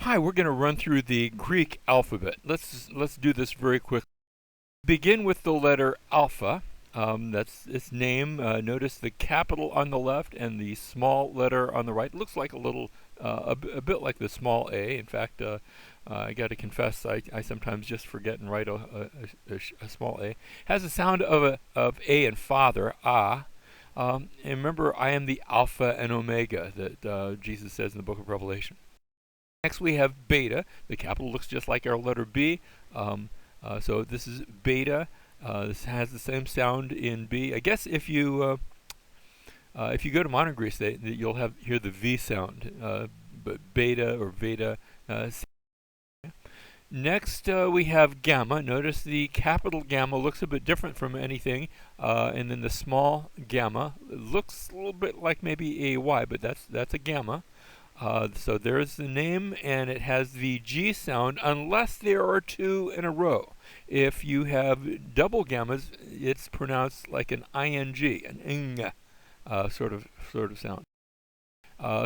Hi, we're going to run through the Greek alphabet. Let's do this very quickly. Begin with the letter alpha. That's its name. Notice the capital on the left and the small letter on the right. It looks like a bit like the small a. In fact, I got to confess, I sometimes just forget and write a small a. Has the sound of a and father, ah. And remember, I am the Alpha and Omega that Jesus says in the book of Revelation. Next we have beta. The capital looks just like our letter B. So this is beta. This has the same sound in B. I guess if you go to modern Greece, you'll hear the V sound, but beta or veda. Next we have gamma. Notice the capital gamma looks a bit different from anything, and then the small gamma looks a little bit like maybe a Y, but that's a gamma. So there's the name, and it has the G sound unless there are two in a row. If you have double gammas, it's pronounced like an ing, an ing sort of sound.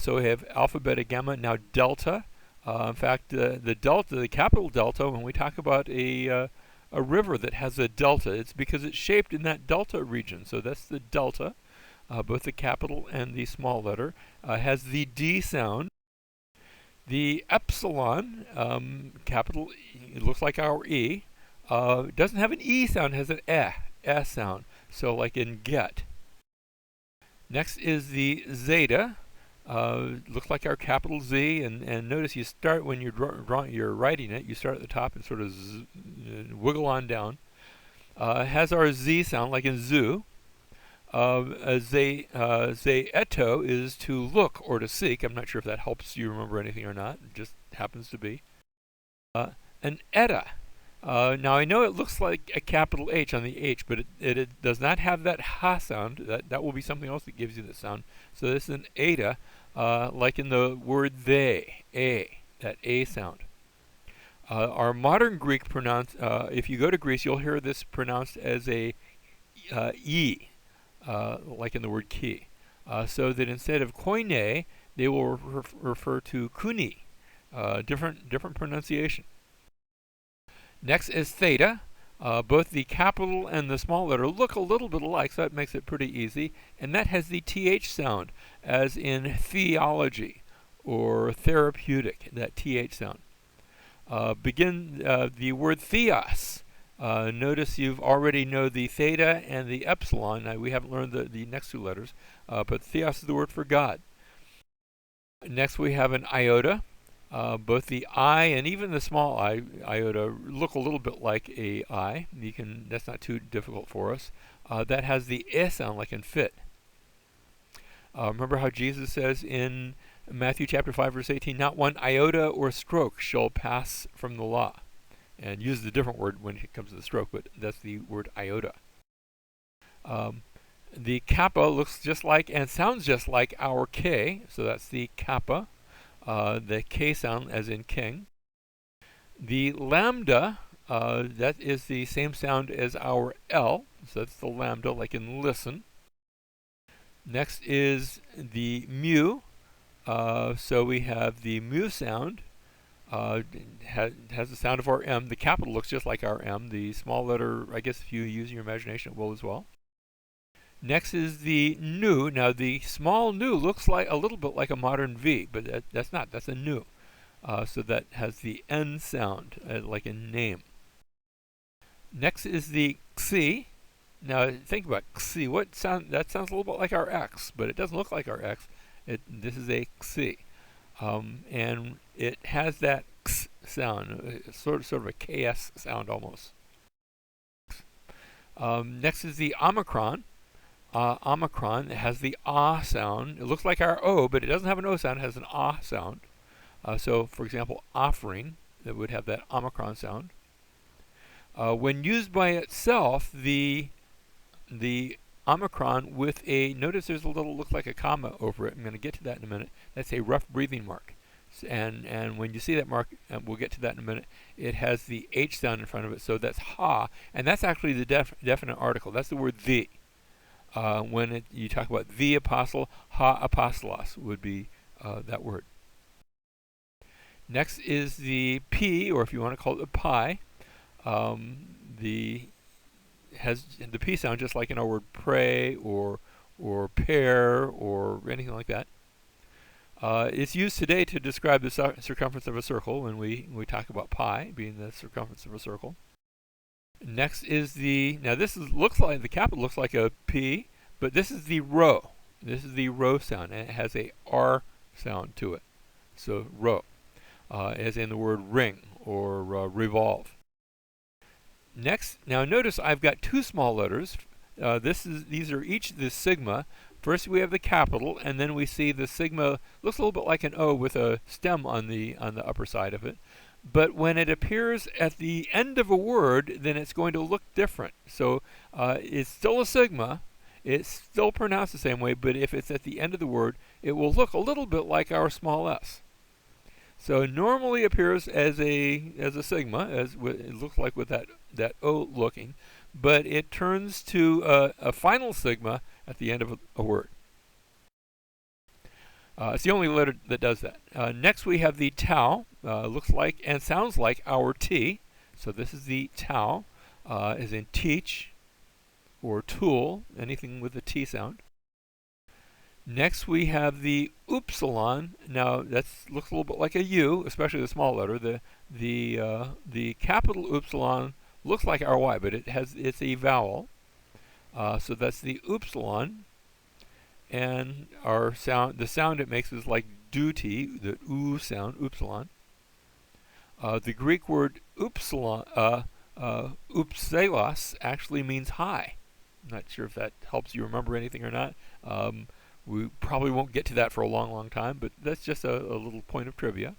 So we have alpha, beta, gamma. Now delta. In fact, the delta, the capital delta, when we talk about a river that has a delta, it's because it's shaped in that delta region. So that's the delta. Both the capital and the small letter, has the D sound. The epsilon, capital, it looks like our E, doesn't have an E sound, it has an S sound, so like in get. Next is the zeta, looks like our capital Z, and notice you start when you're writing it, you start at the top and sort of wiggle on down. Has our Z sound like in zoo. Zeeto is to look or to seek. I'm not sure if that helps you remember anything or not. It just happens to be. An eta. Now I know it looks like a capital H on the H, but it does not have that ha sound. That will be something else that gives you the sound. So this is an eta, like in the word they, that a sound. Our modern Greek if you go to Greece, you'll hear this pronounced as a e. Like in the word key. So that instead of koine, they will refer to kuni. Different pronunciation. Next is theta. Both the capital and the small letter look a little bit alike, so that makes it pretty easy. And that has the th sound, as in theology or therapeutic, that th sound. The word theos. Notice you've already know the theta and the epsilon. Now, we haven't learned the next two letters, but theos is the word for God. Next we have an iota. Both the I and even the small iota look a little bit like a I. That's not too difficult for us. That has the I sound like in fit. Remember how Jesus says in Matthew chapter 5 verse 18, not one iota or stroke shall pass from the law. And use the different word when it comes to the stroke, but that's the word iota. The kappa looks just like and sounds just like our K, so that's the kappa. The K sound as in king. The lambda, that is the same sound as our L, so that's the lambda, like in listen. Next is the mu, so we have the mu sound. Has the sound of our M. The capital looks just like our M. The small letter, I guess if you use your imagination, it will as well. Next is the nu. Now the small nu looks like a little bit like a modern V, but that's not. That's a nu. So that has the N sound, like in name. Next is the xi. Now think about xi. That sounds a little bit like our X, but it doesn't look like our X. This is a xi. And it has that x sound, sort of a ks sound almost. Next is the omicron. Omicron has the ah sound. It looks like our O, but it doesn't have an O sound. It has an ah sound. So, for example, offering, that would have that omicron sound. When used by itself, the omicron with notice there's a little, looks like a comma over it. I'm going to get to that in a minute. That's a rough breathing mark. And when you see that mark, we'll get to that in a minute, it has the H sound in front of it, so that's ha, and that's actually the definite article. That's the word the. When you talk about the apostle, ha apostolos would be that word. Next is the P, or if you want to call it the pi. The has the P sound just like in our word pray or pair or anything like that. It's used today to describe the circumference of a circle when we talk about pi being the circumference of a circle. Next is now this looks like, the capital looks like a P, but this is the rho. This is the rho sound, and it has a R sound to it. So rho, as in the word ring or revolve. Next, now notice I've got two small letters. These are each the sigma. First we have the capital, and then we see the sigma looks a little bit like an O with a stem on the upper side of it. But when it appears at the end of a word, then it's going to look different. So it's still a sigma. It's still pronounced the same way, but if it's at the end of the word, it will look a little bit like our small s. So it normally appears as a sigma, as it looks like with that O looking, but it turns to a final sigma at the end of a word. It's the only letter that does that. Next we have the tau. Looks like and sounds like our T. So this is the tau, as in teach or tool, anything with a T sound. Next we have the upsilon. Now that looks a little bit like a U, especially the small letter. The capital upsilon looks like our Y, but it's a vowel. So that's the upsilon. And the sound it makes is like duty, the oo sound, upsilon. The Greek word upsilon, upselos, actually means high. I'm not sure if that helps you remember anything or not. We probably won't get to that for a long, long time, but that's just a little point of trivia.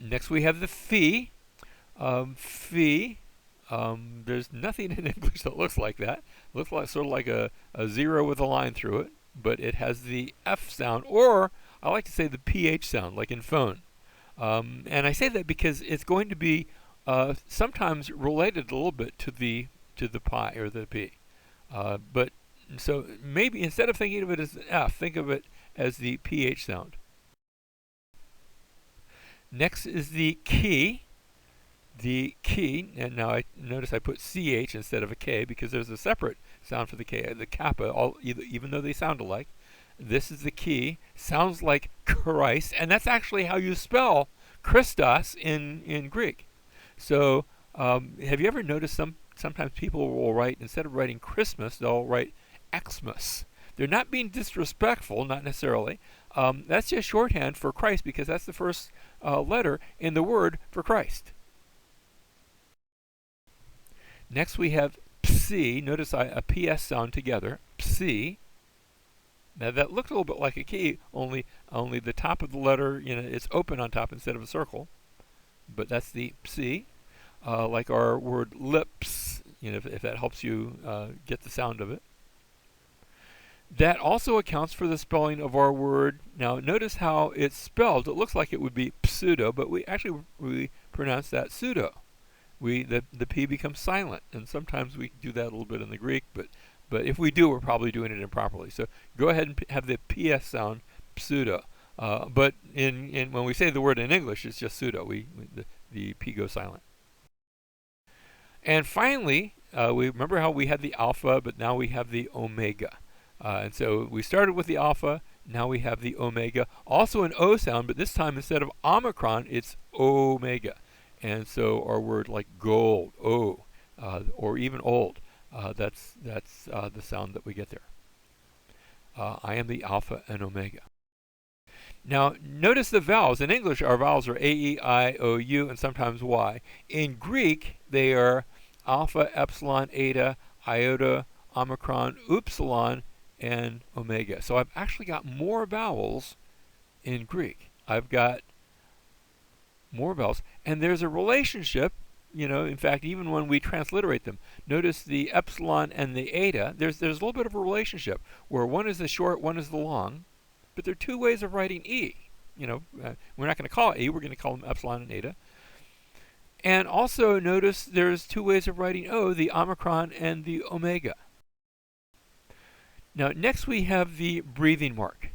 Next we have the phi. Phi. There's nothing in English that looks like that. It looks like sort of like a zero with a line through it, but it has the F sound, or I like to say the PH sound, like in phone. And I say that because it's going to be sometimes related a little bit to the pi or the P. But so maybe instead of thinking of it as an F, think of it as the PH sound. Next is the key. The key, and now I notice I put CH instead of a K because there's a separate sound for the K, the kappa, even though they sound alike. This is the key. Sounds like Christ, and that's actually how you spell Christos in Greek. So have you ever noticed sometimes people will write, instead of writing Christmas, they'll write Xmas. They're not being disrespectful, not necessarily. That's just shorthand for Christ because that's the first letter in the word for Christ. Next we have psi. Notice a PS sound together. Psi. Now that looks a little bit like a key, only the top of the letter, it's open on top instead of a circle. But that's the psi. Like our word lips, if that helps you get the sound of it. That also accounts for the spelling of our word. Now notice how it's spelled. It looks like it would be pseudo, but we pronounce that pseudo. The P becomes silent, and sometimes we do that a little bit in the Greek, but if we do, we're probably doing it improperly. So go ahead and have the PS sound, pseudo. But when we say the word in English, it's just pseudo. The P goes silent. And finally, we remember how we had the alpha, but now we have the omega. And so we started with the alpha, now we have the omega. Also an O sound, but this time instead of omicron, it's omega. And so our word like gold, O, or even old, that's the sound that we get there. I am the alpha and omega. Now notice the vowels. In English, our vowels are A, E, I, O, U, and sometimes Y. In Greek, they are alpha, epsilon, eta, iota, omicron, upsilon, and omega. So I've actually got more vowels in Greek. I've got more vowels, and there's a relationship. In fact, even when we transliterate them, notice the epsilon and the eta. There's a little bit of a relationship where one is the short, one is the long, but there are two ways of writing e. We're not going to call it e. We're going to call them epsilon and eta. And also notice there's two ways of writing o: the omicron and the omega. Now next we have the breathing mark.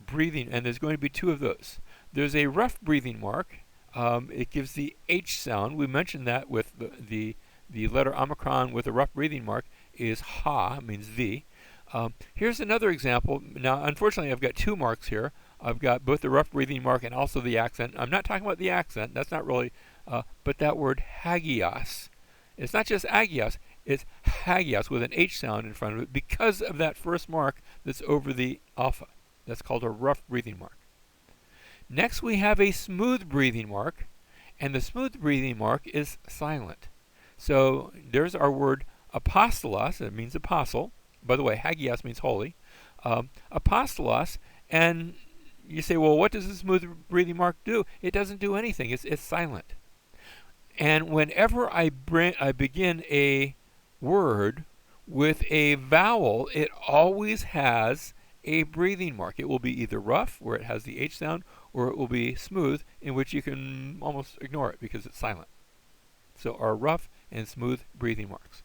Breathing, and there's going to be two of those. There's a rough breathing mark. It gives the H sound. We mentioned that with the letter Omicron with a rough breathing mark is ha, means V. Here's another example. Now, unfortunately, I've got two marks here. I've got both the rough breathing mark and also the accent. I'm not talking about the accent. That's not really, but that word hagios. It's not just agios. It's hagios with an H sound in front of it because of that first mark that's over the alpha. That's called a rough breathing mark. Next, we have a smooth breathing mark, and the smooth breathing mark is silent. So there's our word apostolos. It means apostle. By the way, hagios means holy. Apostolos, and you say, well, what does the smooth breathing mark do? It doesn't do anything. It's silent. And whenever I begin a word with a vowel, it always has a breathing mark. It will be either rough, where it has the H sound, or it will be smooth, in which you can almost ignore it because it's silent. So our rough and smooth breathing marks.